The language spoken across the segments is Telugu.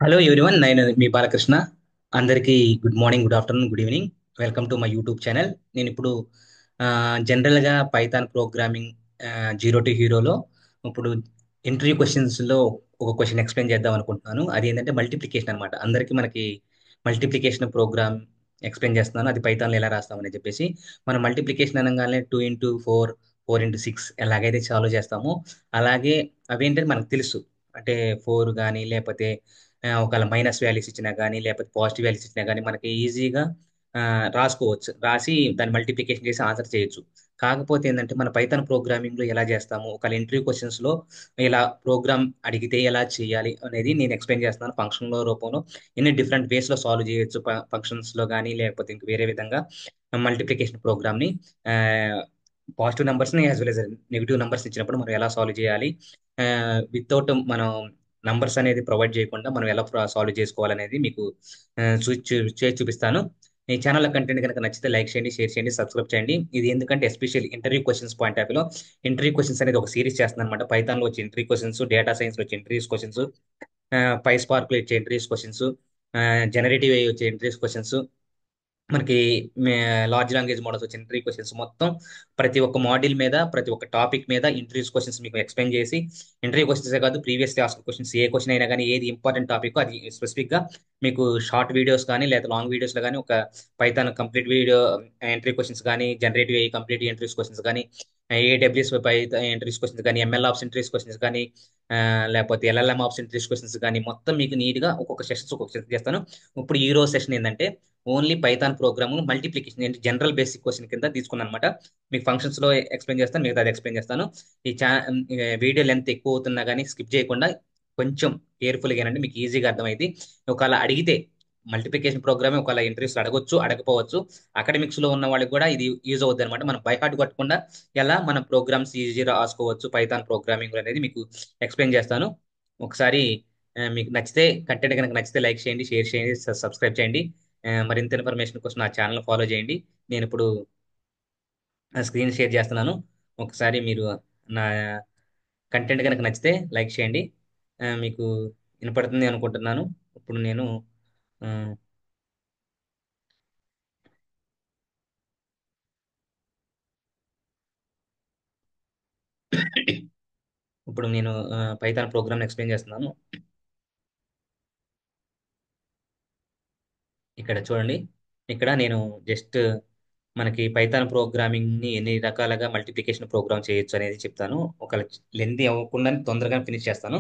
హలో ఎవ్రీవన్, నేను మీ బాలకృష్ణ. అందరికీ good morning, good afternoon, good evening. Welcome to my YouTube channel. నేను ఇప్పుడు జనరల్గా పైథాన్ ప్రోగ్రామింగ్ జీరో టు హీరోలో ఇప్పుడు ఇంటర్వ్యూ క్వశ్చన్స్లో ఒక క్వశ్చన్ ఎక్స్ప్లెయిన్ చేద్దాం అనుకుంటున్నాను. అది ఏంటంటే మల్టిప్లికేషన్ అనమాట. మనకి మల్టిప్లికేషన్ ప్రోగ్రామ్ ఎక్స్ప్లెయిన్ చేస్తున్నాను. అది పైథాన్లో ఎలా రాస్తామని చెప్పేసి మనం మల్టిప్లికేషన్ అనగానే 2 ఇంటూ 4, 4 ఇంటూ 6 ఎలాగైతే సాల్వ్ చేస్తామో అలాగే అవేంటంటే మనకు తెలుసు. అంటే 4 కానీ లేకపోతే ఒకవేళ మైనస్ వాల్యూస్ ఇచ్చినా కానీ లేకపోతే పాజిటివ్ వాల్యూస్ ఇచ్చినా కానీ మనకి ఈజీగా రాసుకోవచ్చు. రాసి దాన్ని మల్టిప్లికేషన్ చేసి ఆన్సర్ చేయొచ్చు. కాకపోతే ఏంటంటే మన పైథాన్ ప్రోగ్రామింగ్ లో ఎలా చేస్తాము, ఒకవేళ ఇంటర్వ్యూ క్వశ్చన్స్ లో ఇలా ప్రోగ్రామ్ అడిగితే ఎలా చేయాలి అనేది నేను ఎక్స్ప్లెయిన్ చేస్తున్నాను. ఫంక్షన్ లో రూపంలో ఎన్ని డిఫరెంట్ వేస్ లో సాల్వ్ చేయొచ్చు, ఫంక్షన్స్ లో కానీ లేకపోతే ఇంక వేరే విధంగా మల్టిప్లికేషన్ ప్రోగ్రామ్ ని పాజిటివ్ నెంబర్స్ ని as well as negative numbers ఇచ్చినప్పుడు మనం ఎలా సాల్వ్ చేయాలి, వితౌట్ మనం నంబర్స్ అనేది ప్రొవైడ్ చేయకుండా మనం ఎలా సాల్వ్ చేసుకోవాలనేది మీకు చేసి చూపిస్తాను. ఈ ఛానల్ కంటెంట్ కనుక నచ్చితే లైక్ చేయండి, షేర్ చేయండి, సబ్స్క్రైబ్ చేయండి. ఇది ఎందుకంటే special interview questions point of లో ఇంటర్వ్యూ క్వశ్చన్స్ అనేది ఒక సిరీస్ చేస్తున్నాను అనమాట. పైథాన్ లో వచ్చే ఇంటర్వ్యూ క్వశ్చన్స్, డేటా సైన్స్ లో వచ్చే ఇంటర్వ్యూస్ క్వశ్చన్స్, పై స్పార్క్ లో వచ్చే ఇంటర్వ్యూస్ క్వశ్చన్స్, జనరేటివ్ వచ్చే ఇంటర్వ్యూస్ క్వశ్చన్స్, మనకి లార్జ్ లాంగ్వేజ్ మోడల్స్ వచ్చిన ఇంటర్వ్యూ క్వశ్చన్స్ మొత్తం ప్రతి ఒక్క మాడ్యూల్ మీద ప్రతి ఒక్క టాపిక్ మీద ఇంటర్వ్యూస్ క్వశ్చన్స్ మీకు ఎక్స్ప్లెయిన్ చేసి, ఇంటర్వ్యూ క్వశ్చన్స్ కాదు, ప్రీవియస్ ఆస్క్ క్వశ్చన్స్ ఏ క్వశ్చన్ అయినా కానీ ఏది ఇంపార్టెంట్ టాపిక్ అది స్పెసిఫిక్ గా మీకు షార్ట్ వీడియోస్ కానీ లేదా లాంగ్ వీడియోస్ లో కానీ ఒక Python complete video entry questions కానీ, జనరేటివ్ కంప్లీట్ ఎంట్రీస్ క్వశ్చన్స్ కానీ, ఏడబ్ల్యూఎస్ పై ఎంట్రీస్ క్వశ్చన్స్ కానీ, ఎంఎల్ ఆప్స్ ఎంట్రీస్ క్వశ్చన్స్ కానీ, లేకపోతే ఎల్ఎల్ఎం ఆప్స్ ఎంట్రీస్ క్వశ్చన్స్ కానీ మొత్తం మీకు నీట్ గా ఒక్కొక్క సెషన్స్ ఒక్కొక్క సెషన్ చేస్తాను. ఇప్పుడు ఈ రోజు సెషన్ ఏంటంటే ఓన్లీ పైథాన్ ప్రోగ్రామ్ మల్టిప్లికేషన్ అంటే జనరల్ బేసిక్ క్వశ్చన్ కింద తీసుకున్నాను అనమాట. మీకు ఫంక్షన్స్ లో ఎక్స్ప్లెయిన్ చేస్తాను, మిగతా అది ఎక్స్ప్లెయిన్ చేస్తాను. ఈ వీడియో లెంత్ ఎక్కువ అవుతున్నా కానీ స్కిప్ చేయకుండా కొంచెం కేర్ఫుల్ గా అంటే మీకు ఈజీగా అర్థమైంది. ఒకవేళ అడిగితే మల్టిప్లికేషన్ ప్రోగ్రామ్ ఒకవేళ ఇంటర్వ్యూస్ అడగొచ్చు, అడగపోవచ్చు. అకాడమిక్స్ లో ఉన్న వాళ్ళకి కూడా ఇది యూజ్ అవుతుంది అనమాట. మనం బై హార్ట్ కొట్టకుండా ఎలా మన ప్రోగ్రామ్స్ ఈజీగా రాసుకోవచ్చు పైథాన్ ప్రోగ్రామింగ్ అనేది మీకు ఎక్స్ప్లెయిన్ చేస్తాను. ఒకసారి మీకు నచ్చితే కంటెంట్ కనుక నచ్చితే లైక్ చేయండి, షేర్ చేయండి, సబ్స్క్రైబ్ చేయండి. మరింత ఇన్ఫర్మేషన్ కోసం నా ఛానల్ ఫాలో చేయండి. నేను ఇప్పుడు స్క్రీన్ షేర్ చేస్తున్నాను. ఒకసారి మీరు నా కంటెంట్ కనుక నచ్చితే లైక్ చేయండి. మీకు వినపడుతుంది అనుకుంటున్నాను. ఇప్పుడు నేను ఆ, ఇప్పుడు నేను పైథాన్ ప్రోగ్రామ్ ఎక్స్ప్లెయిన్ చేస్తున్నాను. ఇక్కడ చూడండి. ఇక్కడ నేను జస్ట్ మనకి పైథాన్ ప్రోగ్రామింగ్ ని ఎన్ని రకాలుగా మల్టిప్లికేషన్ ప్రోగ్రామ్ చేయొచ్చు అనేది చెప్తాను. ఒక లెంత్ అవ్వకుండా తొందరగా ఫినిష్ చేస్తాను.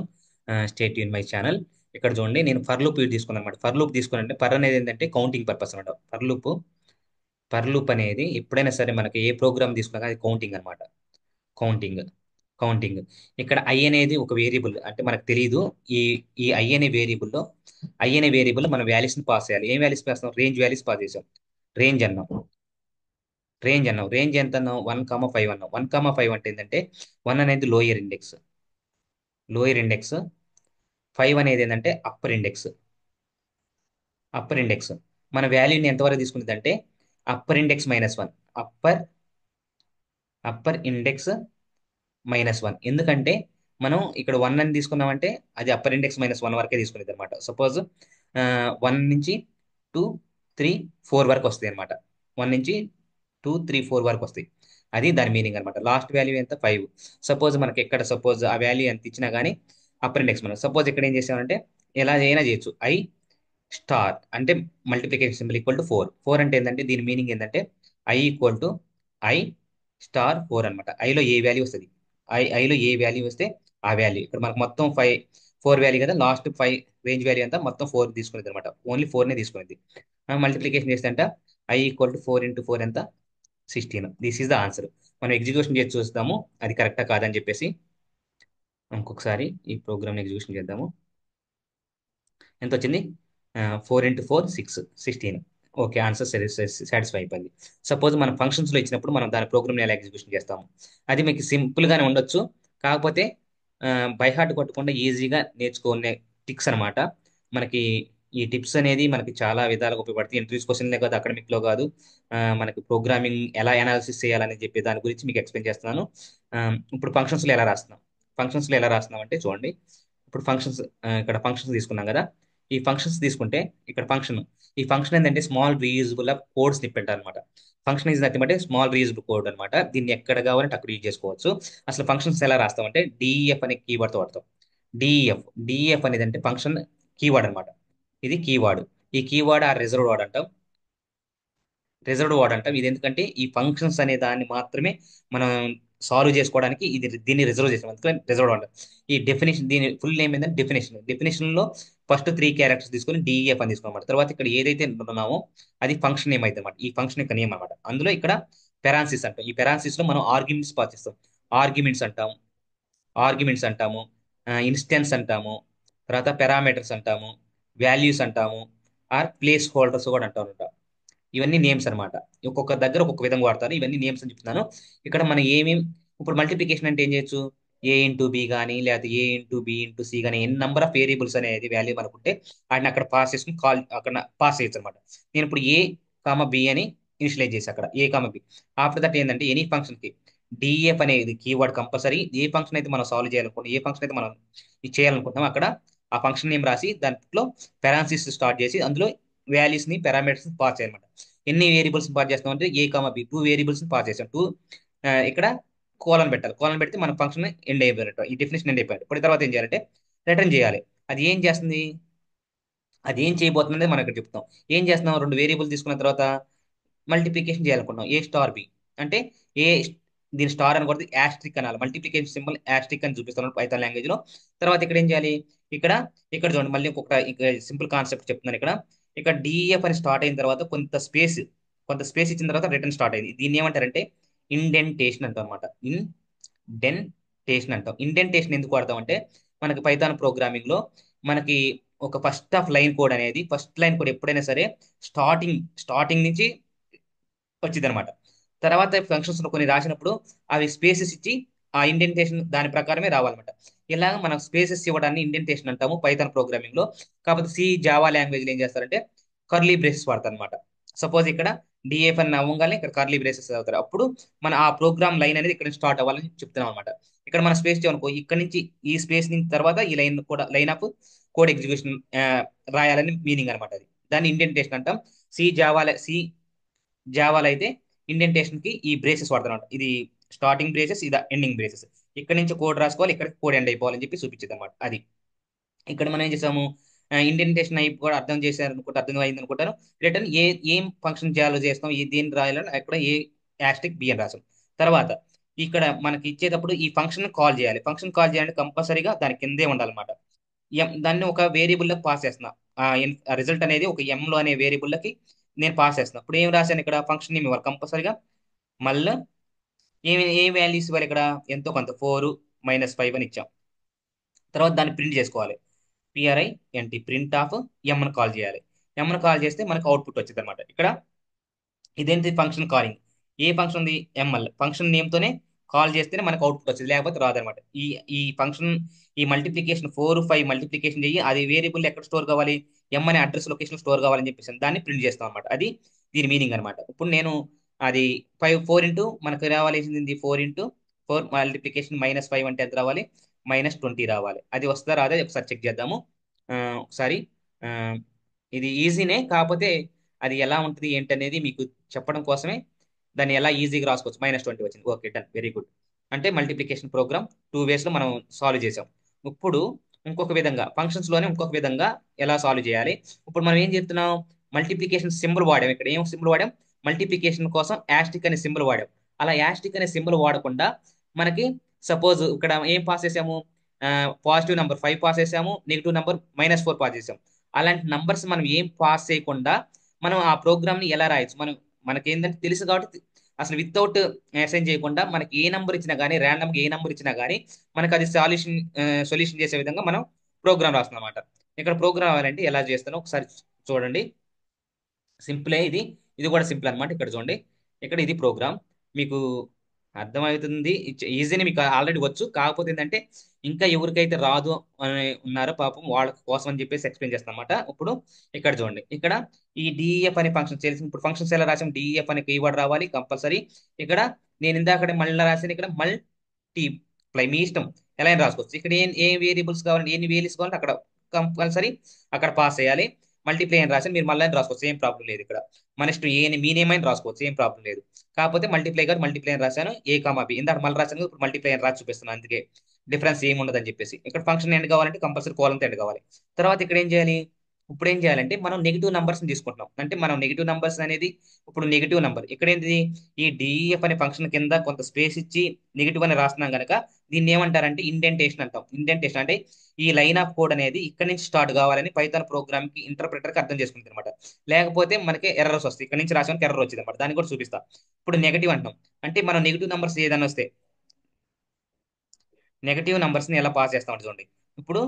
State in my channel. ఇక్కడ చూడండి, నేను ఫర్ లూప్ తీసుకున్నాను అనమాట. ఫర్ లూప్ తీసుకున్నానంటే ఫర్ అనేది ఏంటంటే కౌంటింగ్ పర్పస్ అనమాట. ఫర్ లూప్ అనేది ఎప్పుడైనా సరే మనకి ఏ ప్రోగ్రామ్ తీసుకున్నా కానీ అది కౌంటింగ్ అనమాట. కౌంటింగ్ కౌంటింగ్ ఇక్కడ ఐ అనేది ఒక వేరియబుల్ అంటే మనకు తెలియదు. ఈ ఈ ఐ అనే వేరియబుల్ మనం వాల్యూస్ ని పాస్ చేయాలి. ఏం వాల్యూస్ పాస్ చేస్తాం? రేంజ్ వాల్యూస్ పాస్ చేసాం. రేంజ్ అన్నాం. రేంజ్ ఎంత అన్నాం? 1,5 అన్నాం. 1,5 అంటే ఏంటంటే 1 అనేది లోయర్ ఇండెక్స్. 5 అనేది ఏంటంటే అప్పర్ ఇండెక్స్. మన వాల్యూని ఎంతవరకు తీసుకునేది అంటే upper index -1. Upper upper index -1. ఎందుకంటే మనం ఇక్కడ 1 అని తీసుకున్నామంటే అది అప్పర్ ఇండెక్స్ -1 వరకే తీసుకునేది అనమాట. సపోజ్ 1 నుంచి 2, 3, 4 వరకు వస్తాయి అనమాట. 1 నుంచి 2, 3, 4 వరకు వస్తాయి. అది దాని మీనింగ్ అనమాట. లాస్ట్ వాల్యూ ఎంత? 5. సపోజ్ ఆ వాల్యూ ఎంత ఇచ్చినా కానీ అప్పర్ ఇండెక్స్ మనం సపోజ్ ఇక్కడ ఏం చేసామంటే ఎలా అయినా చేయొచ్చు. స్టార్ అంటే మల్టిప్లికేషన్ సింబల్ =4. అంటే ఏంటంటే దీని మీనింగ్ ఏంటంటే I=I*4 అనమాట. ఐలో ఏ వాల్యూ వస్తుంది, ఐలో ఏ వాల్యూ వస్తే ఆ వాల్యూ. ఇక్కడ మనకు మొత్తం 4 వాల్యూ కదా, లాస్ట్ 5 రేంజ్ వాల్యూ అంతా మొత్తం 4 తీసుకునేది అనమాట. ఓన్లీ 4నే తీసుకునేది. మల్టిప్లికేషన్ చేస్తే అంట I=4 × 4 ఎంత? 16. This is the answer. మనం ఎగ్జిక్యూషన్ చేసి చూస్తాము అది కరెక్టా కాదని చెప్పేసి. ఇంకొకసారి ఈ ప్రోగ్రామ్ ఎగ్జిక్యూషన్ చేద్దాము. ఎంత వచ్చింది? 4 × 4 = 6, 16. ఓకే, ఆన్సర్ సాటిస్ఫై అయిపోయింది. సపోజ్ మనం ఫంక్షన్స్ లో ఇచ్చినప్పుడు మనం దాని ప్రోగ్రామ్ ఎలా ఎగ్జిక్యూషన్ చేస్తాము అది మీకు సింపుల్ గానే ఉండొచ్చు. కాకపోతే బై హార్ట్ కొట్టకుండా ఈజీగా నేర్చుకునే టిప్స్ అన్నమాట. మనకి ఈ టిప్స్ అనేది మనకి చాలా విధాలుగా ఉపయోగపడుతుంది. ఇంటర్వ్యూస్ క్వశ్చన్లే కాదు, అకాడమిక్ లో కాదు, మనకి ప్రోగ్రామింగ్ ఎలా అనాలిసిస్ చేయాలని చెప్పి దాని గురించి మీకు ఎక్స్ప్లెయిన్ చేస్తున్నాను. ఇప్పుడు ఫంక్షన్స్ లో ఎలా రాస్తున్నాం అంటే చూడండి. ఇప్పుడు ఇక్కడ ఫంక్షన్స్ తీసుకున్నాం కదా. ఈ ఫంక్షన్స్ తీసుకుంటే ఇక్కడ ఫంక్షన్, ఈ ఫంక్షన్ ఏంటంటే స్మాల్ రీయూజబుల్ కోడ్స్ ని పెట్టారు అనమాట. ఫంక్షన్ ఇస్ నథింగ్ అంటే స్మాల్ రీయూజబుల్ కోడ్ అనమాట. దీన్ని ఎక్కడ కావాలంటే అక్కడ యూజ్ చేసుకోవచ్చు. అసలు ఫంక్షన్స్ ఎలా రాస్తామంటే డిఎఫ్ అనే కీవర్డ్ తో వాడతాం. డిఎఫ్ డిఎఫ్ అనేది అంటే ఫంక్షన్ కీవర్డ్ అనమాట. ఇది కీవర్డ్. ఈ కీవర్డ్ ఆ రిజర్వ్డ్ వర్డ్ అంటాం. రిజర్వ్డ్ వర్డ్ అంటాం. ఇది ఎందుకంటే ఈ ఫంక్షన్స్ అనే దాన్ని మాత్రమే మనం సాల్వ్ చేసుకోవడానికి దీన్ని రిజర్వ్ చేసాం, అందుకని రిజర్వ్డ్ వర్డ్. ఈ డెఫినేషన్, దీని ఫుల్ నేమ్ ఏంటంటే డెఫినేషన్ లో ఫస్ట్ 3 క్యారెక్టర్స్ తీసుకొని డిఈఎఫ్ అని తీసుకోమాట. తర్వాత ఇక్కడ ఏదైతే ఉన్నామో అది ఫంక్షన్ నేమ్ అయితే అనమాట. ఈ ఫంక్షన్ యొక్క నేమ్ అనమాట. అందులో ఇక్కడ పెరాన్సిస్ అంటాం. ఈ పెరాన్సిస్ లో మనం ఆర్గ్యుమెంట్స్ పాస్ చేస్తాం. ఆర్గ్యుమెంట్స్ అంటాం, ఆర్గ్యుమెంట్స్ అంటాము, ఇన్స్టెన్స్ అంటాము, తర్వాత పారామీటర్స్ అంటాము, వాల్యూస్ అంటాము, ఆర్ ప్లేస్ హోల్డర్స్ కూడా అంటాం. ఇవన్నీ నేమ్స్ అన్నమాట. ఒక్కొక్క దగ్గర ఒక్కొక్క విధంగా వాడతారు. ఇవన్నీ నేమ్స్ అని చెప్తున్నాను. ఇక్కడ మనం ఇప్పుడు మల్టిప్లికేషన్ అంటే ఏం చేయొచ్చు? ఏ ఇంటూ బి కానీ, లేకపోతే ఏ ఇంటూ బి ఇంటూ సి కానీ, ఎన్ని నంబర్ ఆఫ్ వేరియబుల్స్ అనేది వాల్యూ అనుకుంటే వాటిని అక్కడ పాస్ చేసుకుని అక్కడ పాస్ చేయొచ్చు అనమాట. నేను ఇప్పుడు ఏ కామ బి అని ఇనిషియలైజ్ చేసి అక్కడ ఏ కామ బి. ఆఫ్టర్ దట్ ఏంటంటే ఎనీ ఫంక్షన్ కి డిఎఫ్ అనేది కీవర్డ్ కంపల్సరీ. ఏ ఫంక్షన్ అయితే మనం సాల్వ్ చేయాలనుకుంటాం, ఏ ఫంక్షన్ అయితే మనం ఇది చేయాలనుకుంటాం, అక్కడ ఆ ఫంక్షన్ నేమ్ రాసి దాంట్లో పెరాన్సిస్ స్టార్ట్ చేసి అందులో వాల్యూస్ ని పారామీటర్స్ పాస్ చేయాలన్నమాట. ఎన్ని వేరియబుల్స్ పాస్ చేస్తాం అంటే ఏ కామా బి 2 వేరియబుల్స్ పాస్ చేస్తాం. ఇక్కడ కోలన్ పెట్టాలి. కోలన్ పెడితే మన ఫంక్షన్ ఎండ్ అయిపోయినట్టు, ఈ డెఫినేషన్ ఎండ్ అయిపోయాడు. ఇప్పుడు తర్వాత ఏం చేయాలంటే రిటర్న్ చేయాలి. అది ఏం చేస్తుంది, అది ఏం చేయబోతుంది మనం ఇక్కడ చెప్తాం. ఏం చేస్తున్నాం, 2 వేరియబుల్ తీసుకున్న తర్వాత మల్టిప్లికేషన్ చేయాలనుకుంటున్నాం. ఏ స్టార్ బి అంటే ఏ, దీని స్టార్ అని కొడితే యాస్ట్రిక్ అనాలి. మల్టిప్లికేషన్ సింబల్ యాస్ట్రిక్ అని చూపిస్తున్నాను పైథాన్ లాంగ్వేజ్ లో. తర్వాత ఇక్కడ ఏం చేయాలి, ఇక్కడ ఇక్కడ చూడండి మళ్ళీ ఇంకొక సింపుల్ కాన్సెప్ట్ చెప్తున్నాను. ఇక్కడ డిఎఫ్ అని స్టార్ట్ అయిన తర్వాత కొంత స్పేస్ ఇచ్చిన తర్వాత రిటర్న్ స్టార్ట్ అయింది. దీన్ని ఏమంటారంటే ఇండెంటేషన్ అంటాం అనమాట. ఇండెంటేషన్ అంటాం. ఇండెంటేషన్ ఎందుకు వాడతాం అంటే మనకి పైథాన్ ప్రోగ్రామింగ్ లో మనకి ఒక ఫస్ట్ లైన్ కోడ్ ఎప్పుడైనా సరే స్టార్టింగ్ నుంచి వచ్చింది అనమాట. తర్వాత ఫంక్షన్స్ కొన్ని రాసినప్పుడు అవి స్పేసెస్ ఇచ్చి ఆ ఇండెంటేషన్ దాని ప్రకారమే రావాలన్నమాట. ఇలా మనం స్పేసెస్ ఇవ్వడాన్ని ఇండెంటేషన్ అంటాము పైథాన్ ప్రోగ్రామింగ్ లో. కాకపోతే సి జావా లాంగ్వేజ్ లో ఏం చేస్తారంటే కర్లీ బ్రేసెస్ వాడతారు అనమాట. సపోజ్ ఇక్కడ డిఎఫ్ అని అవ్వగానే ఇక్కడ కర్లీ బ్రేసెస్ అవుతారు. అప్పుడు మన ఆ ప్రోగ్రామ్ లైన్ అనేది ఇక్కడ స్టార్ట్ అవ్వాలని చెప్తున్నాం అనమాట. ఇక్కడ మన స్పేస్ అనుకో, ఇక్కడ నుంచి ఈ స్పేస్ నుంచి తర్వాత ఈ లైన్ కూడా లైన్ ఆఫ్ కోడ్ ఎగ్జిక్యూషన్ రాయాలని మీనింగ్ అనమాట. అది దాన్ని ఇండెంటేషన్ అంటాం. సి జావాలో అయితే ఇండెంటేషన్ కి ఈ బ్రేసెస్ వాడతారు. ఇది స్టార్టింగ్ బ్రేసెస్, ఇది ఎండింగ్ బ్రేసెస్. ఇక్కడ నుంచి కోడ్ రాసుకోవాలి, ఇక్కడ కోడ్ ఎండ్ అయిపోవాలని చెప్పి చూపించేది అనమాట. అది ఇక్కడ మనం ఏం చేసాము, ఇండెంటేషన్ అయి కూడా అర్థం చేశారు అనుకుంటే, అర్థం అయింది అనుకుంటారు. రిటర్న్ ఏం ఫంక్షన్ చేయాలో చేస్తాం, దేని రాయాలని అక్కడ ఏ యాస్టిక్ బి అని రాసాం. తర్వాత ఇక్కడ మనకి ఇచ్చేటప్పుడు ఈ ఫంక్షన్ కాల్ చేయాలి. ఫంక్షన్ కాల్ చేయాలంటే కంపల్సరీగా దాని కిందే ఉండాలన్నమాట. దాన్ని ఒక వేరియబుల్ లోకి పాస్ చేస్తున్నా. రిజల్ట్ అనేది ఒక ఎం లో అనే వేరియబుల్ లకి నేను పాస్ చేస్తున్నా. ఇప్పుడు ఏం రాశాను, ఇక్కడ ఫంక్షన్ నేమ్ ఇవ్వాలి కంపల్సరీగా. మళ్ళీ ఏ వాల్యూస్ ఇవ్వాలి, ఇక్కడ ఎంతో కొంత 4 - 5 అని ఇచ్చాం. తర్వాత దాన్ని ప్రింట్ చేసుకోవాలి. PRINT ప్రింట్ ఆఫ్ ఎమ్ని కాల్ చేయాలి. ఎమ్ని కాల్ చేస్తే మనకు అవుట్పుట్ వచ్చింది అనమాట. ఇక్కడ ఇదేంటి ఫంక్షన్ కాలింగ్. ఏ ఫంక్షన్ ఉంది, ఎంఎల్ ఫంక్షన్ నేమ్ తోనే కాల్ చేస్తేనే మనకు అవుట్పుట్ వచ్చింది, లేకపోతే రాదనమాట. ఈ ఈ ఫంక్షన్ ఈ మల్టిప్లికేషన్ 4, 5 మల్టిప్లికేషన్ చెయ్యి, అది వేరియబుల్ ఎక్కడ స్టోర్ కావాలి, ఎం అనే అడ్రస్ లొకేషన్ స్టోర్ కావాలని చెప్పేసి దాన్ని ప్రింట్ చేస్తాం అనమాట. అది దీని మీనింగ్ అనమాట. ఇప్పుడు నేను అది 4 ఇంటూ మనకు రావాల్సింది 4 ఇంటూ 4 మల్టిప్లికేషన్ -5 అంటే ఎంత రావాలి, -20 రావాలి. అది వస్తుందా రాదా ఒకసారి చెక్ చేద్దాము. ఒకసారి ఆ, ఇది ఈజీనే, కాకపోతే అది ఎలా ఉంటుంది ఏంటనేది మీకు చెప్పడం కోసమే దాన్ని ఎలా ఈజీగా రాసుకోవచ్చు. -20 వచ్చింది, ఓకే డన్, వెరీ గుడ్. అంటే మల్టిప్లికేషన్ ప్రోగ్రామ్ 2 వేస్ లో మనం సాల్వ్ చేసాం. ఇప్పుడు ఇంకొక విధంగా ఫంక్షన్స్ లోనే ఇంకొక విధంగా ఎలా సాల్వ్ చేయాలి. ఇప్పుడు మనం ఏం చెప్తున్నాం, మల్టిప్లికేషన్ సింబల్ వాడాం. ఇక్కడ ఏం సింబల్ వాడాం, మల్టిప్లికేషన్ కోసం యాస్టిక్ అనే సింబల్ వాడాం. అలా యాస్టిక్ అనే సింబల్ వాడకుండా మనకి సపోజ్ ఇక్కడ ఏం పాస్ చేసాము, పాజిటివ్ నెంబర్ 5 పాస్ చేసాము, నెగిటివ్ నెంబర్ -4 పాస్ చేసాము. అలాంటి నంబర్స్ మనం ఏం పాస్ చేయకుండా మనం ఆ ప్రోగ్రామ్ ని ఎలా రాయొచ్చు, మనకి ఏంటంటే తెలుసు కాబట్టి అసలు వితౌట్ అసైన్ చేయకుండా మనకి ఏ నంబర్ ఇచ్చినా కానీ, ర్యాండమ్ గా ఏ నంబర్ ఇచ్చినా కానీ మనకి అది సొల్యూషన్ చేసే విధంగా మనం ప్రోగ్రామ్ రాస్తున్నాం అనమాట. ఇక్కడ ప్రోగ్రామ్ రావాలంటే ఎలా చేస్తానో ఒకసారి చూడండి. సింపులే ఇది, ఇది కూడా సింపుల్ అనమాట. ఇక్కడ చూడండి, ఇక్కడ ఇది ప్రోగ్రామ్ మీకు అర్థమవుతుంది. ఈజీని మీకు ఆల్రెడీ వచ్చు, కాకపోతే ఏంటంటే ఇంకా ఎవరికైతే రాదు అని ఉన్నారో పాపం వాళ్ళ కోసం అని చెప్పేసి ఎక్స్ప్లెయిన్ చేస్తాను అనమాట. ఇప్పుడు ఇక్కడ చూడండి, ఇక్కడ ఈ డిఎఫ్ అనే ఫంక్షన్ చేసి ఇప్పుడు ఫంక్షన్స్ ఎలా రాసాం, డిఎఫ్ అనే కీవర్డ్ రావాలి కంపల్సరీ. ఇక్కడ నేను ఇందాక మళ్ళీ రాశాను, ఇక్కడ మల్టీప్లై మీ ఇష్టం ఎలా అయినా రాసుకోవచ్చు. ఇక్కడ ఏ వేరియబుల్స్ కావాలంటే ఎన్ని వేరియబుల్స్ కావాలంటే అక్కడ కంపల్సరీ అక్కడ పాస్ చేయాలి. మల్టీప్లై అని రాసి మీరు మళ్ళీ రాసుకోవచ్చు, ఏం ప్రాబ్లం లేదు ఇక్కడ. మన ఇష్టం మీ నేమ్ అయినా రాసుకోవచ్చు, ఏం ప్రాబ్లం లేదు. కాకపోతే మల్టీప్లై కాదు, మల్టీప్లై అని రాశాను, ఏ కామా బి. ఇందాక మళ్ళీ రాశాను, ఇప్పుడు మల్టీప్లై అని రాసి చూపిస్తున్నాను, అందుకే డిఫరెన్స్ ఏమి ఉండదని చెప్పేసి. ఇక్కడ ఫంక్షన్ ఎండ్ కావాలంటే కంపల్సరీ కోలంతో ఎండ్ కావాలి. తర్వాత ఇక్కడ ఏం చేయాలి, ఇప్పుడు ఏం చేయాలంటే మనం నెగిటివ్ నంబర్స్ తీసుకుంటున్నాం. అంటే మనం నెగిటివ్ నంబర్స్ అనేది ఇప్పుడు నెగిటివ్ నంబర్ ఇక్కడ ఏంటిది, ఈ డిఎఫ్ అనే ఫంక్షన్ కింద కొంత స్పేస్ ఇచ్చి నెగిటివ్ అని రాస్తున్నాం కనుక దీన్ని ఏమంటారంటే ఇండెంటేషన్ అంటాం. ఇండెంటేషన్ అంటే ఈ లైన్ ఆఫ్ కోడ్ అనేది ఇక్కడ నుంచి స్టార్ట్ కావాలని పైథాన్ ప్రోగ్రామ్ కి ఇంటర్ప్రిటర్ కి అర్థం చేసుకుంటుంది అనమాట. లేకపోతే మనకి ఎర్రర్స్ వస్తాయి, ఇక్కడ నుంచి రాసానికి ఎర్రర్ వచ్చింది అనమాట, దాన్ని కూడా చూపిస్తా. ఇప్పుడు నెగిటివ్ అంటాం అంటే మనం నెగిటివ్ నంబర్స్ ఏదైనా వస్తే నెగటివ్ నంబర్స్ ని ఎలా పాస్ చేస్తామంటే చూడండి. ఇప్పుడు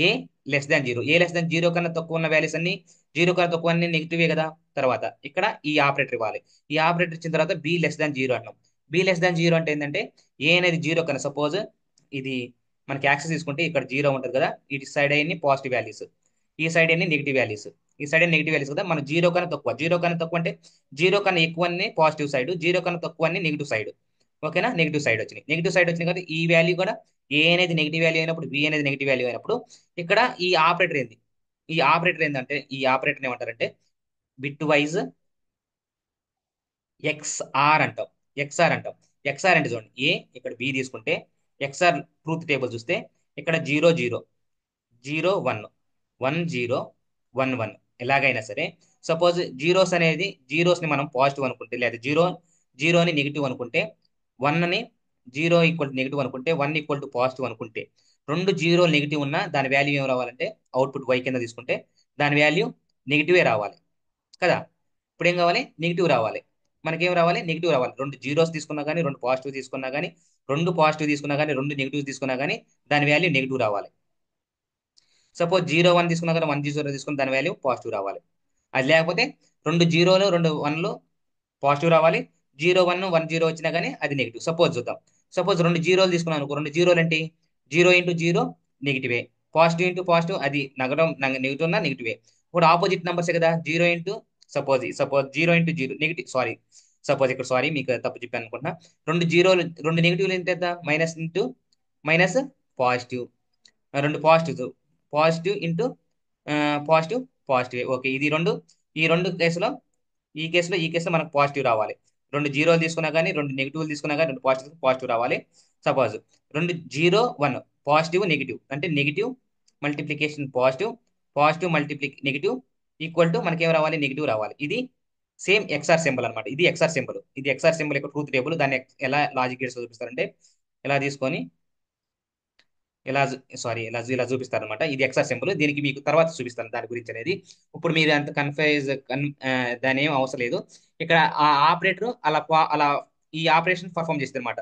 ఏ లెస్ దాన్ జీరో, ఏ లెస్ దాన్ జీరో కన్నా తక్కువ ఉన్న వాల్యూస్ అన్ని, జీరో కన్నా తక్కువ అన్ని నెగిటివే కదా. తర్వాత ఇక్కడ ఈ ఆపరేటర్ ఇవ్వాలి. ఈ ఆపరేటర్ ఇచ్చిన తర్వాత బి లెస్ దాన్ జీరో అంటాం. బి లెస్ దాన్ జీరో అంటే ఏంటంటే ఏ అనేది జీరో కన్నా, సపోజ్ ఇది మనకి యాక్సెస్ తీసుకుంటే ఇక్కడ జీరో ఉంటుంది కదా, ఇటు సైడ్ అయ్యి పాజిటివ్ వాల్యూస్, ఈ సైడ్ అన్ని నెగిటివ్ వాల్యూస్, ఈ సైడ్ నెగిటివ్ వాల్యూస్ కదా. మనం జీరో కన్నా తక్కువ, జీరో కన్నా తక్కువ అంటే జీరో కన్నా ఎక్కువ అన్ని పాజిటివ్ సైడ్, జీరో కన్నా తక్కువ అన్ని నెగిటివ్ సైడ్. ఓకేనా, నెగిటివ్ సైడ్ వచ్చినాయి. నెగిటివ్ సైడ్ వచ్చినాయి కదా, ఈ వాల్యూ కూడా ఏ అనేది నెగిటివ్ వాల్యూ అయినప్పుడు, బి అనేది నెగిటివ్ వాల్యూ అయినప్పుడు ఇక్కడ ఈ ఆపరేటర్ ఏంది, ఈ ఆపరేటర్ ఏంటంటే ఈ ఆపరేటర్ ఏమంటారంటే బిట్ వైజ్ ఎక్స్ఆర్ అంటాం. ఎక్స్ఆర్ అంటాం. ఎక్స్ఆర్ అంటే చూడండి, ఏ ఇక్కడ బి తీసుకుంటే ఎక్స్ఆర్ ట్రూత్ టేబుల్ చూస్తే ఇక్కడ zero zero, zero one, one zero, one one, ఎలాగైనా సరే సపోజ్ జీరోస్ అనేది జీరోస్ ని మనం పాజిటివ్ అనుకుంటే, లేదా జీరోని నెగిటివ్ అనుకుంటే, వన్ ని జీరో ఈక్వల్ టు నెగిటివ్ అనుకుంటే, వన్ ఈక్వల్ టు పాజిటివ్ అనుకుంటే, రెండు జీరో నెగిటివ్ ఉన్నా దాని వాల్యూ ఏం రావాలంటే అవుట్పుట్ వై కింద తీసుకుంటే దాని వాల్యూ నెగిటివే రావాలి కదా. ఇప్పుడు ఏం కావాలి, నెగిటివ్ రావాలి. మనకేం రావాలి, నెగిటివ్ రావాలి. రెండు జీరోస్ తీసుకున్నా కానీ, రెండు పాజిటివ్ తీసుకున్నా కానీ, రెండు పాజిటివ్ తీసుకున్నా కానీ, రెండు నెగిటివ్ తీసుకున్నా కానీ దాని వాల్యూ నెగిటివ్ రావాలి. సపోజ్ జీరో వన్ తీసుకున్నా కానీ, వన్ జీరో తీసుకున్న దాని వాల్యూ పాజిటివ్ రావాలి. అది లేకపోతే రెండు జీరోలు రెండు వన్లు పాజిటివ్ రావాలి, జీరో వన్ వన్ జీరో వచ్చినా కానీ అది నెగిటివ్. సపోజ్ చూద్దాం, సపోజ్ రెండు జీరోలు తీసుకున్నాం అనుకో, రెండు జీరోలు ఏంటి, జీరో ఇంటూ జీరో నెగిటివే, పాజిటివ్ ఇంటూ పాజిటివ్ అది నగడం నెగిటివ్ ఉన్నా నెగిటివే. ఇప్పుడు ఆపోజిట్ నెంబర్స్ కదా, zero into suppose zero into zero negative, sorry suppose ఇక్కడ సారీ మీకు తప్పు చెప్పాను అనుకుంటున్నా. రెండు జీరోలు రెండు నెగిటివ్లు ఎంత, మైనస్ ఇంటూ మైనస్ పాజిటివ్, రెండు positive, positive into positive, positive. Okay, ఇది రెండు, ఈ రెండు కేసులో ఈ కేసులో మనకు పాజిటివ్ రావాలి. రెండు జీరోలు తీసుకున్నా కానీ, రెండు నెగిటివ్లు తీసుకున్నా కానీ, రెండు పాజిటివ్ పాజిటివ్ రావాలి. సపోజ్ రెండు జీరో వన్, పాజిటివ్ నెగిటివ్ అంటే negative multiplication positive, positive negative equal to మనకేం రావాలి, నెగిటివ్ రావాలి. ఇది సేమ్ ఎక్స్ఆర్ సింబల్ అనమాట. ఇది ఎక్స్ఆర్ సింబల్, ఇది ఎక్స్ఆర్ సింబల్ యొక్క ట్రూత్ టేబుల్. దాన్ని ఎలా లాజిక్ గేట్స్ చూపిస్తారంటే ఎలా తీసుకొని ఇలా ఇలా చూపిస్తారు అనమాట. ఇది ఎక్స్ఆర్ సింబల్, దీనికి మీకు తర్వాత చూపిస్తాను దాని గురించి అనేది. ఇప్పుడు మీరు అంత దాని ఏం అవసరం లేదు. ఇక్కడ ఆ ఆపరేటర్ అలా ఈ ఆపరేషన్ పర్ఫామ్ చేస్తుంది అనమాట.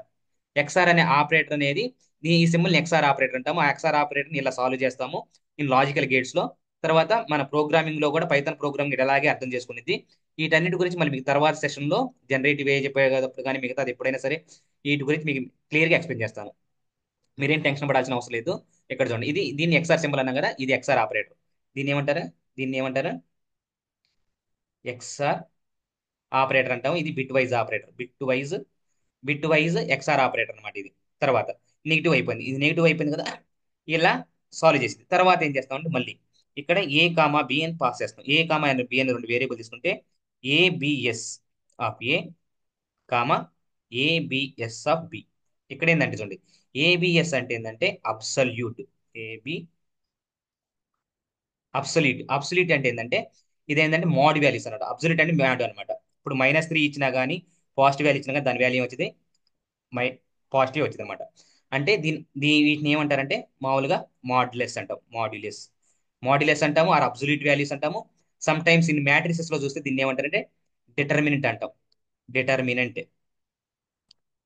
ఎక్స్ఆర్ అనే ఆపరేటర్ అనేది ఈ సింబల్ ఎక్స్ఆర్ ఆపరేటర్ అంటాము. ఆ ఎక్స్ఆర్ ఆపరేటర్ ఇలా సాల్వ్ చేస్తాము ఇన్ లాజికల్ గేట్స్ లో. తర్వాత మన ప్రోగ్రామింగ్ లో కూడా పైథాన్ ప్రోగ్రామింగ్ ఎలాగే అర్థం చేసుకునేది. వీటన్నిటి గురించి మళ్ళీ మీకు తర్వాత సెషన్ లో జనరేటివ్ ఏ చెప్పేటప్పుడు కానీ మిగతాది ఎప్పుడైనా సరే వీటి గురించి మీకు క్లియర్ గా ఎక్స్ప్లెయిన్ చేస్తాను. మీరేం టెన్షన్ పడాల్సిన అవసరం లేదు. ఇక్కడ చూడండి, దీన్ని ఎక్స్ఆర్ సింబల్ అన్నా కదా, ఇది ఎక్స్ఆర్ ఆపరేటర్. దీన్ని ఏమంటారు ఎక్స్ఆర్ ఆపరేటర్ అంటాము. ఇది bit wise operator, bit wise XR operator అనమాట ఇది. తర్వాత నెగిటివ్ అయిపోయింది, ఇది నెగిటివ్ అయిపోయింది కదా, ఇలా సాల్వ్ చేసింది. తర్వాత ఏం చేస్తామంటే మళ్ళీ ఇక్కడ ఏ కామా బి అని పాస్ చేస్తాం. ఏ కామా బి అని రెండు వేరియబుల్ తీసుకుంటే ABS of a comma ABS of b. ఇక్కడ ఏంటంటే చూడండి, ఏబిఎస్ అంటే ఏంటంటే అబ్సల్యూట్, ఏబి అబ్సల్యూట్ అంటే ఏంటంటే ఇదేంటంటే మోడ్ వాల్యూస్ అనమాట. అబ్సల్యూట్ అంటే మ్యాడ్ అనమాట. ఇప్పుడు -3 ఇచ్చినా కానీ, పాజిటివ్ వాల్యూ ఇచ్చినా కానీ దాని వాల్యూ వచ్చింది మై పాజిటివ్ వచ్చింది అనమాట. అంటే వీటిని ఏమంటారంటే మామూలుగా మాడ్యులస్ అంటాము, ఆర్ అబ్సల్యూట్ వాల్యూస్ అంటాము. సమ్ టైమ్స్ ఇన్ మ్యాట్రిసెస్ లో చూస్తే దీన్ని ఏమంటారంటే డిటర్మినెంట్ అంటాం. డిటర్మినెంట్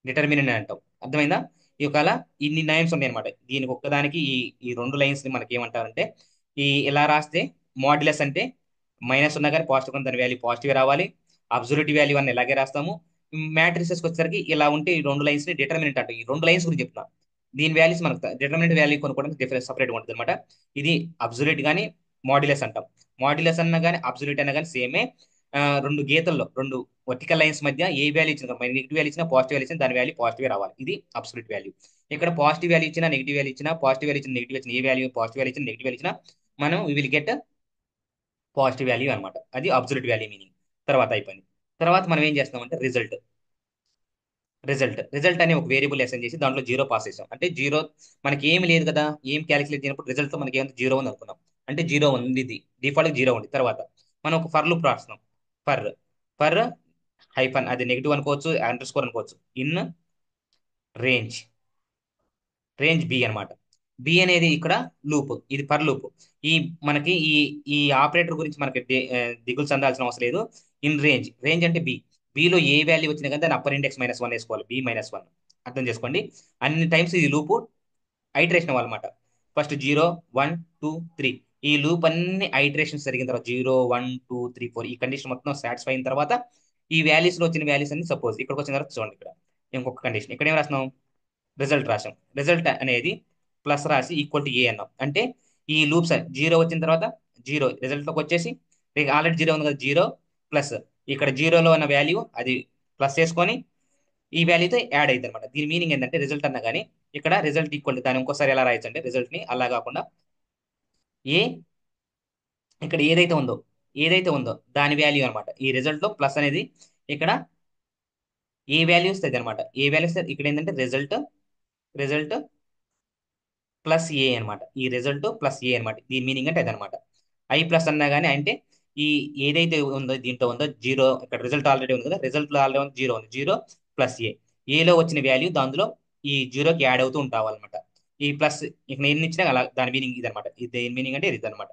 డిటర్మినెంట్ అంటాం. అర్థమైందా. ఈ ఒకవేళ ఇన్ని నేమ్స్ ఉన్నాయి అనమాట. దీనికి ఒక్కదానికి ఈ ఈ రెండు లైన్స్ ని మనకి ఏమంటారంటే ఇలా రాస్తే మాడ్యులస్ అంటే మైనస్ ఉన్నా కానీ పాజిటివ్ దాని వాల్యూ పాజిటివ్ రావాలి. అబ్సల్యూట్ వాల్యూ అని ఇలాగే రాస్తాము. మ్యాట్రిసెస్ వచ్చేసరికి ఇలా ఉంటే ఈ రెండు లైన్స్ ని డిటర్మినెంట్ అంటాం. ఈ రెండు లైన్స్ గురించి చెప్తున్నా. దీని వాల్యూస్ మనకు డిటర్మినెంట్ వాల్యూ కొనుక్కోవడానికి డిఫరెన్స్ సపరేట్ గా ఉంటుంది అనమాట. ఇది అబ్సల్యూట్ గానీ మాడ్యులస్ అంటాం. మాడ్యులస్ అన్నా కానీ అబ్సల్యూట్ అన్నా కానీ సేమే. రెండు గీతల్లో రెండు వర్టికల్ లైన్స్ మధ్య ఏ వాల్యూ ఇచ్చినా, నెగిటివ్ వాల్యూ ఇచ్చినా పాజిటివ్ వాల్యూ ఇచ్చినా దాని వాల్యూ పాజిటివ్ రావాలి. ఇది అబ్సల్యూట్ వాల్యూ. ఇక్కడ పాజిటివ్ వాల్యూ ఇచ్చినా నెగిటివ్ వాల్యూ ఇచ్చినా, పాజిటివ్ వాల్యూ ఇచ్చిన నెగిటివ్ ఇచ్చిన ఏ వాల్యూ పాజిటివ్ వాల్యూ ఇచ్చిన నెగిటివ్ వాల్యూ ఇచ్చినా మనం విల్ గెట్ పాజిటివ్ వాల్యూ అనమాట. అది అబ్సల్యూట్ వాల్యూ మీనింగ్. తర్వాత అయిపోయింది. తర్వాత మనం ఏం చేస్తామంటే రిజల్ట్ అనే ఒక వేరియబుల్ అసైన్ చేసి దాంట్లో జీరో పాస్ చేసాం. అంటే జీరో మనకి ఏమి లేదు కదా, ఏం క్యాలిక్యులేట్ చేయనప్పుడు రిజల్ట్ తో మనకి ఏమైనా జీరో ఉంది అనుకున్నాం. అంటే జీరో ఉంది, ఇది డిఫాల్ట్ జీరో ఉంది. తర్వాత మనం ఒక ఫర్ లూప్ రాస్తున్నాం. ఫర్ ఫర్ హైఫన్, అది నెగిటివ్ అనుకోవచ్చు, అండర్ స్కోర్ అనుకోవచ్చు. ఇన్ రేంజ్ రేంజ్ బి అనమాట. బి అనేది ఇక్కడ లూప్, ఇది ఫర్ లూప్. ఈ మనకి ఈ ఆపరేటర్ గురించి మనకి దిగులు చెందాల్సిన అవసరం లేదు. ఇన్ రేంజ్, రేంజ్ అంటే బి. బిలో ఏ వాల్యూ వచ్చినా కానీ దాని అప్పర్ ఇండెక్స్ -1 వేసుకోవాలి, బి -1. అర్థం చేసుకోండి. అన్ని టైమ్స్ ఈ లూప్ ఐటరేషన్ అవ్వాలన్నమాట. ఫస్ట్ 0 1 2 3, ఈ లూప్ అన్ని ఐటరేషన్స్ జరిగిన తర్వాత 0 1 2 3 4 ఈ కండిషన్ మొత్తం సాటిస్ఫై అయిన తర్వాత ఈ వాల్యూస్ లో వచ్చిన వాల్యూస్ అన్ని సపోజ్ ఇక్కడికి వచ్చిన తర్వాత చూడండి, ఇక్కడ ఇంకొక కండిషన్ ఇక్కడ ఏం రాస్తున్నాం, రిజల్ట్ రాసాం. రిజల్ట్ అనేది ప్లస్ రాసి ఈక్వల్ టు ఏ అన్నాం. అంటే ఈ లూప్స్ జీరో వచ్చిన తర్వాత జీరో రిజల్ట్ లోకి వచ్చేసి, ఆల్రెడీ జీరో ఉంది కదా, జీరో ప్లస్ ఇక్కడ జీరోలో ఉన్న వాల్యూ అది ప్లస్ చేసుకొని ఈ వాల్యూతో యాడ్ అవుతుంది అనమాట. దీని మీనింగ్ ఏంటంటే రిజల్ట్ అన్నా కానీ ఇక్కడ రిజల్ట్ ఈక్వల్ దాన్ని ఇంకోసారి ఎలా రాయొచ్చు అంటే, రిజల్ట్ ని అలా కాకుండా ఏ ఇక్కడ ఏదైతే ఉందో దాని వాల్యూ అనమాట. ఈ రిజల్ట్ లో ప్లస్ అనేది ఇక్కడ ఏ వాల్యూ ఇస్తుంది అనమాట. ఏ వాల్యూ ఇస్తుంది ఇక్కడ ఏంటంటే రిజల్ట్ ప్లస్ ఏ అనమాట. ఈ రిజల్ట్ ప్లస్ ఏ అనమాట. దీని మీనింగ్ అంటే అదనమాట. ఐ ప్లస్ అన్నా కానీ అంటే ఈ ఏదైతే ఉందో దీంట్లో ఉందో జీరో, ఇక్కడ రిజల్ట్ ఆల్రెడీ ఉంది కదా, రిజల్ట్ లో ఆల్రెడీ జీరో ఉంది, జీరో ప్లస్ ఏ, ఏలో వచ్చిన వాల్యూ దాంట్లో ఈ జీరోకి యాడ్ అవుతూ ఉంటావాలన్నమాట. ఈ ప్లస్ ఇక్కడ ఎన్ని ఇచ్చినా అలా దాని మీనింగ్ ఇది అనమాట. ఇది దేని మీనింగ్ అంటే ఇది అనమాట.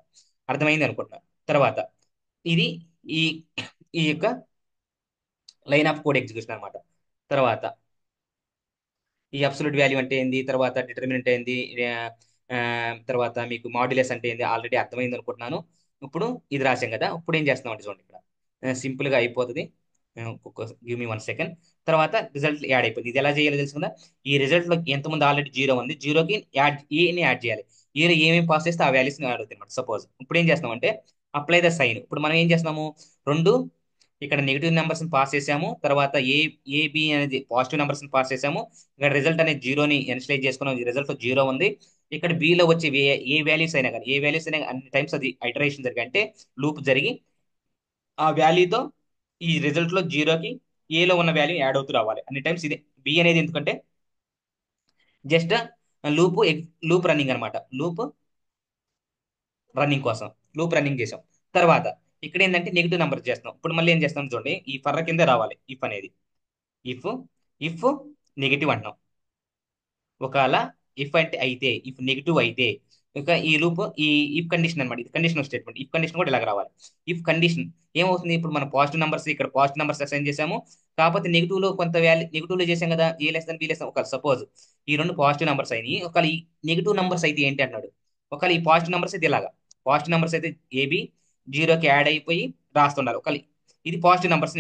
అర్థమైంది అనుకుంటున్నా. తర్వాత ఇది ఈ ఈ యొక్క లైన్ ఆఫ్ కోడ్ ఎగ్జిక్యూషన్ అనమాట. తర్వాత ఈ అబ్సల్యూట్ వాల్యూ అంటే ఏంది, తర్వాత డిటర్మినెంట్ ఏంది, ఆ, ఆ, తర్వాత మీకు మాడ్యులస్ అంటే ఏంది ఆల్రెడీ అర్థమైంది అనుకుంటున్నాను. ఇప్పుడు ఇది రాసాం కదా, ఇప్పుడు ఏం చేస్తున్నాం అంటే చూడండి, ఇక్కడ సింపుల్ గా అయిపోతుంది. Give me 1 second. తర్వాత రిజల్ట్ యాడ్ అయిపోయింది. ఇది ఎలా చేయాలో తెలుసు కదా. ఈ రిజల్ట్ లో ఎంతమంది ఆల్రెడీ జీరో ఉంది, జీరోకి ఏని యాడ్ చేయాలి. ఏలో ఏమేమి పాస్ చేస్తే ఆ వాల్యూస్ యాడ్ అవుతాయి అనమాట. సపోజ్ ఇప్పుడు ఏం చేస్తున్నాం అంటే అప్లై ద సైన్. ఇప్పుడు మనం ఏం చేస్తున్నాము, రెండు ఇక్కడ నెగిటివ్ నెంబర్స్ పాస్ చేసాము, తర్వాత ఏబి అనేది పాజిటివ్ నెంబర్స్ పాస్ చేసాము. ఇక్కడ రిజల్ట్ అనేది జీరోని ఎన్స్లైజ్ చేసుకున్నాం, రిజల్ట్ జీరో ఉంది. ఇక్కడ బిలో వచ్చే ఏ వాల్యూస్ అయినా కానీ, ఏ వాల్యూస్ అయినా అన్ని టైమ్స్ అది ఐటరేషన్ జరిగి అంటే లూప్ జరిగి ఆ వాల్యూతో ఈ రిజల్ట్ లో జీరోకి ఏలో ఉన్న వాల్యూ యాడ్ అవుతూ రావాలి అన్ని టైమ్స్. ఇది బి అనేది ఎందుకంటే జస్ట్ లూప్ లూప్ రన్నింగ్ అనమాట. రన్నింగ్ కోసం లూప్ రన్నింగ్ చేసాం. తర్వాత ఇక్కడ ఏంటంటే నెగిటివ్ నెంబర్ చేస్తున్నాం. ఇప్పుడు మళ్ళీ ఏం చేస్తాం చూడండి, ఈ ఫర్ర కింద రావాలి ఇఫ్ అనేది. ఇఫ్ ఇఫ్ నెగిటివ్ అంటున్నాం. ఒకవేళ ఇఫ్ అంటే అయితే, ఇఫ్ నెగిటివ్ అయితే ఇక ఈ లూప్ ఈ ఇఫ్ కండిషన్ అనమాట. ఇది కండిషన్ స్టేట్మెంట్. ఇఫ్ కండిషన్ కూడా ఇలాగ రావాలి. ఇఫ్ కండిషన్ ఏమవుతుంది, ఇప్పుడు మనం పాజిటివ్ నెంబర్స్ ఇక్కడ పాజిటివ్ నెంబర్స్ అసైన్ చేసాము. కాకపోతే నెగిటివ్ లో కొంత వాల్యూ నెగిటివ్ లో చేసాం కదా, ఏ లెస్ బి లెస్. ఒక సపోజ్ ఈ రెండు పాజిటివ్ నెంబర్స్ అయినాయి, ఒకవేళ ఈ నెగిటివ్ నెంబర్స్ అయితే ఏంటి అంటున్నాడు. ఒకవేళ ఈ పాజిటివ్ నెంబర్స్ అయితే ఇలాగా, పాజిటివ్ నెంబర్స్ అయితే ఏబి జీరోకి యాడ్ అయిపోయి రాస్తున్నారు. ఒకవేళ ఇది పాజిటివ్ నెంబర్స్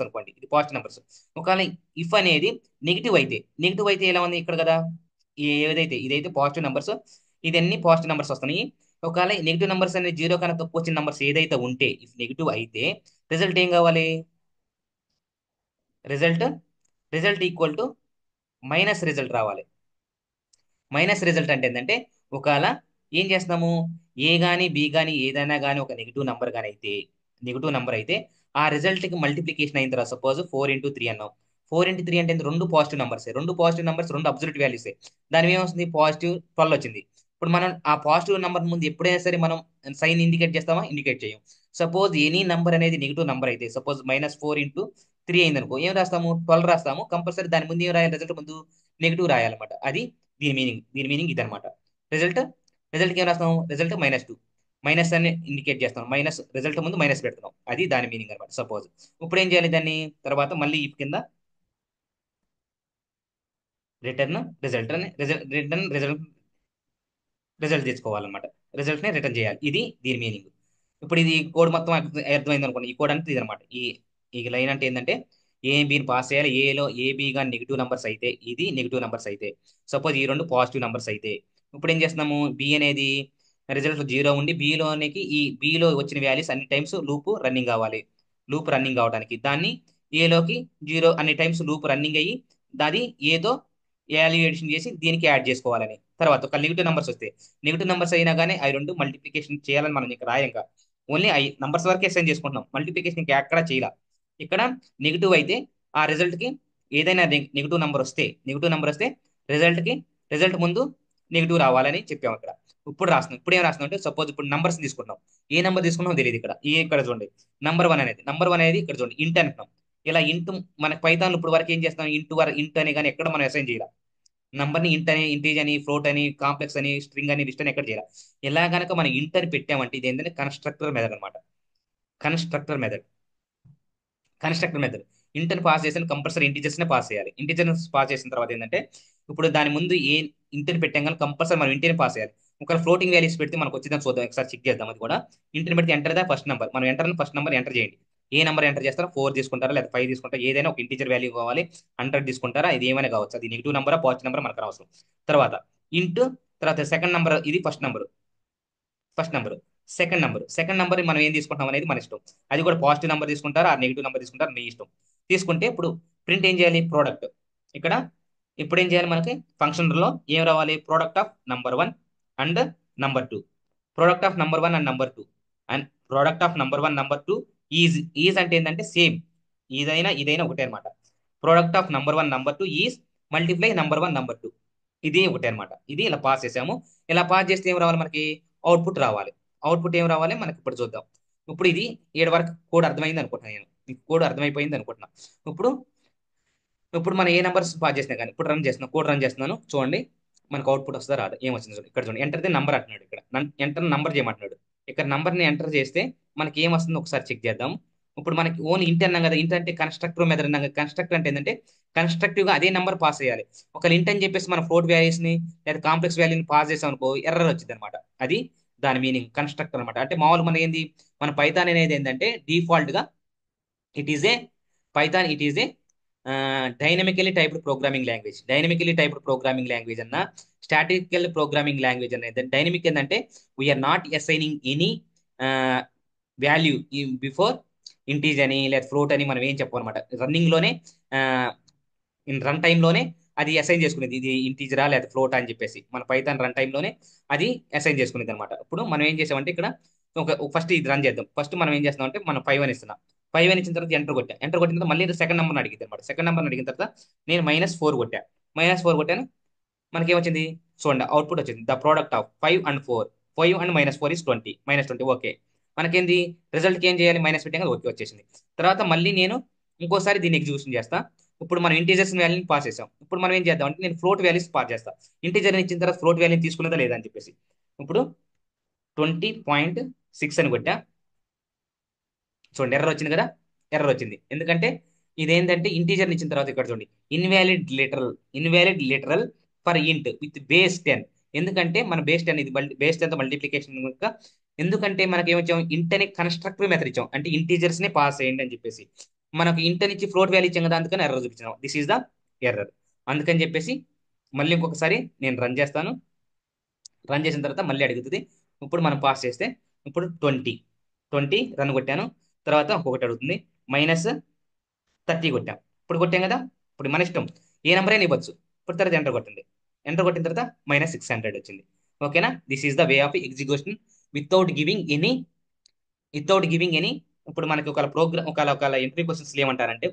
అనుకోండి, ఇది పాజిటివ్ నెంబర్స్. ఒకవేళ ఇఫ్ అనేది నెగిటివ్ అయితే ఎలా ఉంది ఇక్కడ కదా, ఏదైతే ఇదైతే పాజిటివ్ నెంబర్స్, ఇదన్నీ పాజిటివ్ నెంబర్స్ వస్తున్నాయి. ఒకవేళ నెగిటివ్ నెంబర్స్ అనేది జీరో కన్నా తక్కువ వచ్చిన నెంబర్స్ ఏదైతే ఉంటే, ఇఫ్ నెగిటివ్ అయితే రిజల్ట్ ఏం కావాలి, result result equal to minus result రావాలి. మైనస్ రిజల్ట్ అంటే ఏంటంటే ఒకవేళ ఏం చేస్తున్నాము, ఏ గాని బి గాని ఏదైనా గాని ఒక నెగిటివ్ నంబర్ అయితే ఆ రిజల్ట్ కి మల్టిప్లికేషన్ అయిన తర్వాత సపోజ్ 4 × 3 అన్నాం. 4 × 3 అంటే రెండు పాజిటివ్ నంబర్స్, రెండు అబ్సల్యూట్ వాల్యూస్. దాని ఏమొస్తుంది, పాజిటివ్ 12 వచ్చింది. ఇప్పుడు మనం ఆ పాజిటివ్ నంబర్ ముందు ఎప్పుడైనా సరే మనం సైన్ ఇండికేట్ చేస్తామా, ఇండికేట్ చేయం. సపోజ్ ఎనీ నంబర్ అనేది నెగిటివ్ నంబర్ అయితే, సపోజ్ -4 × 3 అయింది అనుకో, ఏం రాస్తాము, 12 రాస్తాము. కంపల్సరీ దాని ముందు ఏం రాయాలి, రిజల్ట్ ముందు నెగిటివ్ రాయాలన్నమాట. అది దీని మీనింగ్ ఇదనమాట. రిజల్ట్ రిజల్ట్కి ఏం రాస్తాం, రిజల్ట్ -2, మైనస్ అని ఇండికేట్ చేస్తాం. మైనస్ రిజల్ట్ ముందు మైనస్ పెడుతున్నాం, అది దాని మీనింగ్ అనమాట. సపోజ్ ఇప్పుడు ఏం చేయాలి దాన్ని, తర్వాత మళ్ళీ ఈ కింద రిటర్న్ రిజల్ట్ అని రిజల్ట్ తీసుకోవాలన్నమాట. రిజల్ట్ ని రిటర్న్ చేయాలి, ఇది దీని మీనింగ్. ఇప్పుడు ఇది కోడ్ మొత్తం అర్థమైంది అనుకోండి. ఈ కోడ్ అంటే ఇది అనమాట. ఈ లైన్ అంటే ఏంటంటే ఏబిని పాస్ చేయాలి. ఏబి గా నెగిటివ్ నంబర్స్ అయితే, ఇది నెగిటివ్ నంబర్స్ అయితే, సపోజ్ ఈ రెండు పాజిటివ్ నంబర్స్ అయితే ఇప్పుడు ఏం చేస్తున్నాము, బి అనేది రిజల్ట్ జీరో ఉండి బిలోనికి ఈ బిలో వచ్చిన వాల్యూస్ అన్ని టైమ్స్ లూప్ రన్నింగ్ కావాలి. లూప్ రన్నింగ్ అవడానికి దాన్ని ఏలోకి జీరో అన్ని టైమ్స్ లూప్ రన్నింగ్ అయ్యి అది ఏదో వాల్యుయేషన్ చేసి దీనికి యాడ్ చేసుకోవాలని. తర్వాత ఒక నెగిటివ్ నెంబర్స్ వస్తే నెగిటివ్ నెంబర్స్ అయినా కానీ అవి రెండు మల్టిప్లికేషన్ చేయాలని మనం ఇక్కడ రాయం ఇంకా ఓన్లీ ఐ నంబర్స్ వరకే అసైన్ చేసుకుంటున్నాం మల్టిప్లికేషన్ ఇంకా ఎక్కడ చేయాల ఇక్కడ నెగిటివ్ అయితే ఆ రిజల్ట్ కి ఏదైనా నెగిటివ్ నెంబర్ వస్తే రిజల్ట్ కి రిజల్ట్ ముందు నెగిటివ్ రావాలని చెప్పాము ఇక్కడ ఇప్పుడు రాస్తున్నాం ఇప్పుడు ఏం రాస్తున్నాం అంటే సపోజ్ ఇప్పుడు నంబర్స్ తీసుకుంటాం ఏ నెంబర్ తీసుకున్నామో తెలియదు ఇక్కడ చూడండి నంబర్ వన్ అనేది ఇక్కడ చూడండి ఇంట్ అంటున్నాం ఇలా ఇంటూ మనకి పైథాన్ ఇప్పుడు వరకు ఏం చేస్తాం ఇంటూ అని కానీ ఎక్కడ మనం అసైన్ చేయాలి నంబర్ ని ఇంట్ అని ఇంటీజ్ అని ఫ్లోట్ అని కాంప్లెక్స్ అని స్ట్రింగ్ అని లిస్ట్ అని ఎక్కడ చేయాలి ఎలా గనక మనం ఇంట్ అని పెట్టామంటే ఇది ఏంటంటే కన్స్ట్రక్టర్ మెథడ్ అనమాట constructor method constructor method inter pass చేసిన కంపల్సరీ ఇంటీజర్స్ నే పాస్ చేయాలి ఇంటీజర్స్ పాస్ చేసిన తర్వాత ఏంటంటే ఇప్పుడు దాని ముందు ఏ ఇంటర్ పెట్టాం కానీ కంపల్సరీ మనం ఇంటిని పాస్ చేయాలి ఒకవేళ ఫ్లోటింగ్ వాల్యూస్ పెడితే మనకు వచ్చిందని చూద్దాం ఒకసారి చెక్ చేద్దాం అది కూడా ఇంటర్ పెడితే ఎంటర్ దా ఫస్ట్ నెంబర్ మనం ఫస్ట్ నెంబర్ ఎంటర్ చేయండి ఏ నెంబర్ ఎంటర్ చేస్తారో 4 తీసుకుంటారా లేదా 5 తీసుకుంటారా ఏదైనా ఒక ఇంటీజర్ వాల్యూ కావాలి 100 తీసుకుంటారా ఇది ఏమైనా కావచ్చు అది నెగిటివ్ నెంబర్ పాజిటివ్ నెంబర్ మనకు అవసరం తర్వాత ఇంటూ తర్వాత సెకండ్ నెంబర్ ఇది ఫస్ట్ నెంబర్ సెకండ్ నెంబర్ మనం ఏం తీసుకుంటాం అనేది మన ఇష్టం అది కూడా పాజిటివ్ నెంబర్ తీసుకుంటారా ఆ నెగిటివ్ నెంబర్ తీసుకుంటారా మీ ఇష్టం తీసుకుంటే ఇప్పుడు ప్రింట్ ఏం చేయాలి ప్రోడక్ట్ ఇక్కడ ఇప్పుడు ఏం చేయాలి మనకి ఫంక్షన్ లో ఏం రావాలి product of number 1 and number 2 product of number 1 and and product of number 1 number 2 is అంటే ఏంటంటే సేమ్ ఇదైనా ఒకటే అనమాట product of number 1 number 2 is multiply number 1 number 2 ఇది ఒకటే అనమాట ఇది ఇలా పాస్ చేసాము ఇలా పాస్ చేస్తే ఏం రావాలి మనకి అవుట్పుట్ రావాలి అవుట్పుట్ ఏం రావాలి మనకి ఇప్పుడు చూద్దాం ఇప్పుడు ఇది 7 వరకు కోడ్ అర్థమైంది అనుకుంటున్నాను నేను మీకు కోడ్ అర్థమైపోయింది అనుకుంటున్నా ఇప్పుడు ఇప్పుడు మనం ఏ నెంబర్స్ పాస్ చేసినా కానీ ఇప్పుడు కోడ్ రన్ చేస్తున్నాను చూడండి మనకు అవుట్పుట్ వస్తుందా రాదు ఏం వచ్చింది చూడండి ఇక్కడ చూడండి ఎంటర్ ది నంబర్ అంటున్నాడు ఇక్కడ ఎంటర్ నంబర్ చేయమంటున్నాడు ఇక్కడ నంబర్ ని ఎంటర్ చేస్తే మనకి ఏం వస్తుందో ఒకసారి చెక్ చేద్దాం ఇప్పుడు మనకి ఓన్ ఇంట్ అన్నాం కదా ఇంట్ అంటే కన్స్ట్రక్టర్ మెథడ్ అన్నాం కన్స్ట్రక్టర్ అంటే ఏంటంటే కన్స్ట్రక్టివ్ గా అదే నెంబర్ పాస్ చేయాలి ఒక ఇంట్ అని చెప్పేసి మన ఫ్లోట్ వాల్యూస్ ని లేదా కాంప్లెక్స్ వాల్యూని పాస్ చేసాం అనుకో ఎర్రర్ వచ్చింది అనమాట అది దాని మీనింగ్ కన్స్ట్రక్టర్ అనమాట అంటే మామూలు మన ఏంది మన పైథాన్ అనేది ఏంటంటే డిఫాల్ట్ గా it is a Python it is a dynamically typed programming language అన్న స్టాటికల్ ప్రోగ్రామింగ్ లాంగ్వేజ్ అనేది డైనమిక్ ఏంటంటే we are not assigning any value before integer అని లేదా ఫ్లోట్ అని మనం ఏం చెప్పమన్నమాట రన్నింగ్ లోనే రన్ టైమ్ లోనే అది అసైన్ చేసుకునేది ఇది ఇంటీజరా లేదా ఫ్లోట్ అని చెప్పేసి మన పైథాన్ రన్ టైమ్ లోనే అది అసైన్ చేసుకునేది అనమాట ఇప్పుడు మనం ఏం చేసామంటే ఇక్కడ ఒక ఫస్ట్ ఇది రన్ చేద్దాం ఫస్ట్ మనం ఏం చేస్తున్నాం అంటే మనం 5 అని ఇస్తున్నాం 5 అని ఇచ్చిన తర్వాత ఎంటర్ కొట్టిన తర్వాత మళ్ళీ సెకండ్ నెంబర్ అడిగింది అనమాట సెకండ్ నెంబర్ అడిగిన తర్వాత నేను -4 కొట్టాను మనకి ఏమొచ్చింది చూడండి అవుట్పుట్ వచ్చింది the product of 5 and 4 -4 is 20 -20 okay మనకేంది రిజల్ట్ కి ఏం చేయాలి మైనస్ పెట్టాక ఓకే వచ్చేసింది తర్వాత మళ్ళీ నేను ఇంకోసారి దీన్ని ఎగ్జిక్యూషన్ చేస్తా ఇప్పుడు మనం ఇంటీజర్స్ వాల్యూని పాస్ చేసాం ఇప్పుడు మనం ఏం చేద్దాం అంటే నేను ఫ్లోట్ వాల్యూస్ పాస్ చేస్తా ఇంటీజర్ ఇచ్చిన తర్వాత ఫ్లోట్ వాల్యూని తీసుకున్నదా లేదా అని చెప్పేసి ఇప్పుడు 20.6 అని కొట్టా చూడండి ఎర్రర్ వచ్చింది ఎందుకంటే ఇదేంటంటే ఇంటీజర్ ఇచ్చిన తర్వాత ఇక్కడ చూడండి ఇన్వాలిడ్ లిటరల్ ఫర్ ఇంట్ విత్ బేస్ 10 ఎందుకంటే మన బేస్ 10 ఇది బేస్ 10 తో మల్టిప్లికేషన్ కనుక ఎందుకంటే మనకి ఏమొచ్చాం ఇంట్ అని కన్స్ట్రక్టివ్ మెథడ్ ఇచ్చాం అంటే ఇంటీజర్స్ ని పాస్ చేయండి అని చెప్పేసి మనకు ఇంట్ అని ఇచ్చి ఫ్లోట్ వాల్యూ ఇచ్చాం కదా అందుకని ఎర్రర్ చూపించాం దిస్ ఈస్ ద ఎర్రర్ అందుకని చెప్పేసి మళ్ళీ ఇంకొకసారి నేను రన్ చేసిన తర్వాత మళ్ళీ అడుగుతుంది ఇప్పుడు మనం పాస్ చేస్తే ఇప్పుడు 20 రన్ కొట్టాను తర్వాత ఒకటి అడుగుతుంది -30 కొట్టాం ఇప్పుడు కొట్టాం కదా ఇప్పుడు మన ఇష్టం ఏ నెంబర్ అయినా ఇవ్వచ్చు ఇప్పుడు తర్వాత ఎంటర్ కొట్టిన తర్వాత -600 వచ్చింది ఓకేనా this is the way of execution without giving any without giving ఇప్పుడు మనకి ఒకవేళ ఎంట్రీ క్వశ్చన్స్ ఏమంటారంటే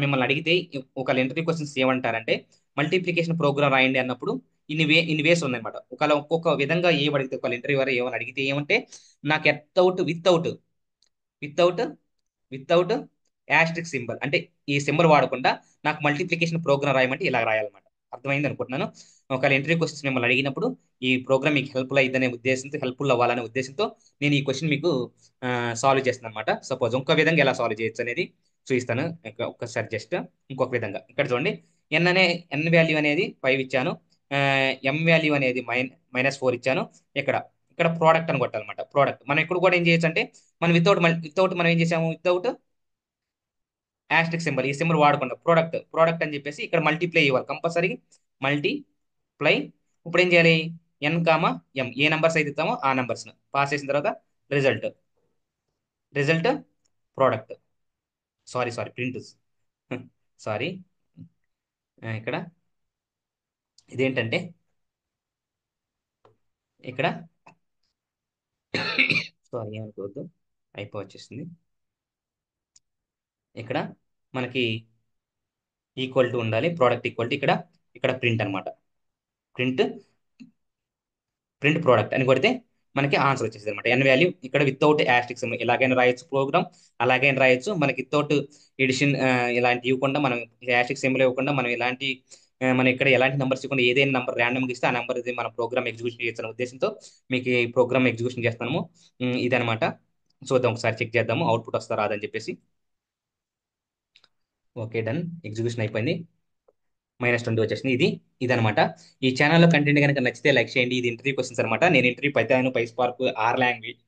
మిమ్మల్ని అడిగితే ఒకవేళ ఎంట్రీ క్వశ్చన్స్ ఏమంటారంటే మల్టిప్లికేషన్ ప్రోగ్రామ్ రాయండి అన్నప్పుడు ఇన్ని వేస్ ఉన్నాయన్నమాట ఒకవేళ ఒక్కొక్క విధంగా అడిగితే ఒకవేళ ఇంటర్వ్యూ వారు ఏమని అడిగితే ఏమంటే నాకు వితౌట్ వితౌట్ యాస్ట్రిక్ సింబల్ అంటే ఈ సింబల్ వాడకుండా నాకు మల్టిప్లికేషన్ ప్రోగ్రామ్ రాయమంటే ఇలా రాయాలన్నమాట అర్థమైంది అనుకుంటున్నాను ఒకవేళ ఎంట్రీ క్వశ్చన్స్ మిమ్మల్ని అడిగినప్పుడు ఈ ప్రోగ్రామ్ మీకు హెల్ప్ఫుల్ అవ్వాలనే ఉద్దేశంతో నేను ఈ క్వశ్చన్ మీకు సాల్వ్ చేస్తాను అనమాట సపోజ్ ఇంకో విధంగా ఎలా సాల్వ్ చేయొచ్చు అనేది చూపిస్తాను ఒక్కసారి జస్ట్ ఇంకొక విధంగా ఇక్కడ చూడండి ఎన్ వాల్యూ అనేది 5 ఇచ్చాను ఎం వాల్యూ అనేది -4 ఇచ్చాను ఇక్కడ ఇక్కడ ప్రోడక్ట్ అని కొట్టాలన్నమాట ప్రోడక్ట్ మనం ఇక్కడ కూడా ఏం చేయొచ్చు అంటే మనం వితౌట్ మనం ఏం చేసాము వితౌట్ యాస్ట్రిక్ సింబల్ ఈ సింబల్ వాడకుండా ప్రోడక్ట్ అని చెప్పేసి ఇక్కడ మల్టిప్లై ఇవ్వాలి కంపల్సరీ మల్టిప్లై ఇప్పుడు ఏం చేయాలి ఎం ఏ నెంబర్స్ అయితే ఇస్తామో ఆ నెంబర్స్ పాస్ చేసిన తర్వాత result product sorry print sorry ఇక్కడ ఇదేంటంటే ఇక్కడ సారీ ఏమనుకోవద్దు, వచ్చేసింది. ఇక్కడ మనకి ఈక్వల్ టు ఉండాలి, ప్రోడక్ట్ ఈక్వల్ టు ఇక్కడ, ఇక్కడ ప్రింట్ అనమాట. ప్రింట్ ప్రింట్ ప్రోడక్ట్ అని కొడితే మనకి ఆన్సర్ వచ్చేసింది అనమాట. ఎన్ వాల్యూ ఇక్కడ వితౌట్ యాస్టిక్స్ ఇలాగైనా రాయొచ్చు ప్రోగ్రామ్, అలాగైనా రాయొచ్చు. మనకి వితౌట్ ఎడిషన్ ఇలాంటి ఇవ్వకుండా, మనం యాస్టిక్ సింబల్ ఇవ్వకుండా, మనం ఇలాంటి మనం ఇక్కడ ఎలాంటి నెంబర్స్ ఇవ్వకుండా ఏదైనా నెంబర్ ర్యాండమ్గా ఇస్తే ఆ నెంబర్ ఇది మన ప్రోగ్రామ్ ఎగ్జిక్యూషన్ చేస్తున్న ఉద్దేశంతో మీకు ఈ ప్రోగ్రామ్ ఎగ్జిక్యూషన్ చేస్తున్నాము. ఇదనమాట. చూద్దాం, ఒకసారి చెక్ చేద్దాము అవుట్పుట్ వస్తా రాదని చెప్పేసి. Okay, done. ఎగ్జిక్యూషన్ అయిపోయింది. -20 వచ్చేసింది. ఇదనమాట. ఈ ఛానల్లో కంటెంట్ కనుక నచ్చితే లైక్ చేయండి. ఇది ఇంటర్వ్యూ క్వశ్చన్స్ అనమాట. నేను interview Python, PySpark, R language,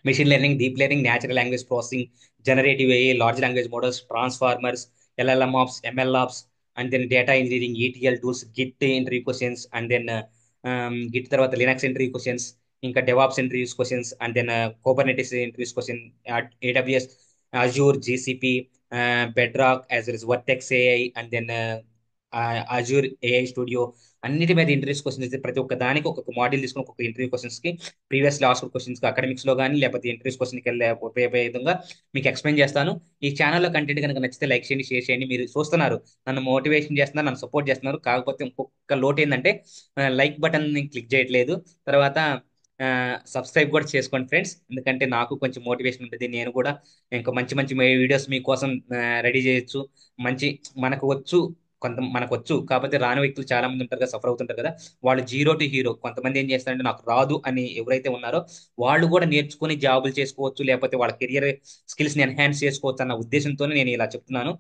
machine learning, deep learning, natural language processing, generative AI, large language models, transformers, LLM ops, ML ops, and then data engineering, ETL tools, Git interview questions, and then Git తర్వాత లినక్స్ ఇంటర్వ్యూ క్వశ్చన్స్, ఇంకా DevOps interviews questions, and then Kubernetes interviews question, AWS, Azure, GCP, Bedrock, as well as Vertex AI, and then Azure AI studio, అన్నిటి మీద ఇంటర్వ్యూస్ క్వశ్చన్స్ అయితే ప్రతి ఒక్క దానికి ఒక్కొక్క మాడ్యూల్ తీసుకుని ఒక్కొక్క ఇంటర్వ్యూ క్వశ్చన్స్ కి ప్రీవియస్ లాస్ట్ క్వశ్చన్స్ అకాడమిక్స్ లో కానీ లేకపోతే ఇంటర్వ్యూస్ క్వశ్చన్కి వెళ్ళే ఉపయోగపడే విధంగా మీకు ఎక్స్ప్లెయిన్ చేస్తాను. ఈ ఛానల్లో కంటెంట్ కనుక నచ్చితే లైక్ చేయండి, షేర్ చేయండి. మీరు చూస్తున్నారు, నన్ను మోటివేషన్ చేస్తున్నారు, నన్ను సపోర్ట్ చేస్తున్నారు. కాకపోతే ఇంకొక లోటు ఏంటంటే లైక్ బటన్ క్లిక్ చేయట్లేదు. తర్వాత సబ్స్క్రైబ్ కూడా చేసుకోండి ఫ్రెండ్స్, ఎందుకంటే నాకు కొంచెం మోటివేషన్ ఉంటుంది. నేను కూడా ఇంకా మంచి మంచి వీడియోస్ మీకోసం రెడీ చేయొచ్చు. మంచి మనకు వచ్చు, మనకు వచ్చు, కాకపోతే రాని వ్యక్తులు చాలా మంది ఉంటారు కదా, సఫర్ అవుతుంటారు కదా. వాళ్ళు జీరో టు హీరో. కొంతమంది ఏం చేస్తారంటే నాకు రాదు అని ఎవరైతే ఉన్నారో వాళ్ళు కూడా నేర్చుకుని జాబులు చేసుకోవచ్చు, లేకపోతే వాళ్ళ కెరియర్ స్కిల్స్ ని ఎన్హాన్స్ చేసుకోవచ్చు అన్న ఉద్దేశంతోనే నేను ఇలా చెప్తున్నాను.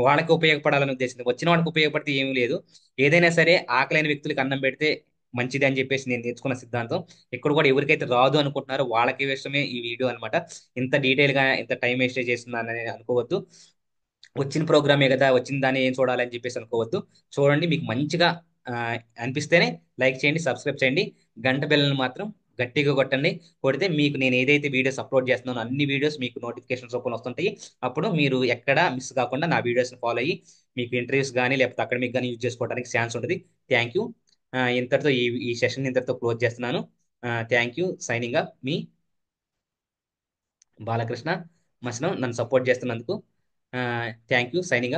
వాళ్ళకి ఉపయోగపడాలనే ఉద్దేశం, వచ్చిన వాళ్ళకి ఉపయోగపడితే ఏమీ లేదు. ఏదైనా సరే ఆకలైన వ్యక్తులకు అన్నం పెడితే మంచిది అని చెప్పేసి నేను నేర్చుకున్న సిద్ధాంతం. ఇక్కడ కూడా ఎవరికైతే రాదు అనుకుంటున్నారో వాళ్ళకి విషయమే ఈ వీడియో అనమాట. ఇంత డీటెయిల్ గా ఇంత టైం వేస్ట్ చేస్తున్నానని అనుకోవద్దు. వచ్చిన ప్రోగ్రామే కదా, వచ్చిన దాన్ని ఏం చూడాలని చెప్పేసి అనుకోవద్దు. చూడండి, మీకు మంచిగా ఆ, అనిపిస్తేనే లైక్ చేయండి, సబ్స్క్రైబ్ చేయండి. గంట బెల్లను మాత్రం గట్టిగా కొట్టండి. కొడితే మీకు నేను ఏదైతే వీడియోస్ అప్లోడ్ చేస్తున్నానో అన్ని వీడియోస్ మీకు నోటిఫికేషన్స్ రూపంలో వస్తుంటాయి. అప్పుడు మీరు ఎక్కడ మిస్ కాకుండా నా వీడియోస్ని ఫాలో అయ్యి మీకు ఇంటర్వ్యూస్ కానీ లేకపోతే అకాడమిక్ కానీ యూజ్ చేసుకోవడానికి ఛాన్స్ ఉంటుంది. Thank you. ఇంతటితో ఈ సెషన్ ఇంతటితో క్లోజ్ చేస్తున్నాను. Thank you. సైనింగ్ అప్, మీ బాలకృష్ణ మసనం. నన్ను సపోర్ట్ చేస్తున్నందుకు థ్యాంక్ యూ. సైనింగ్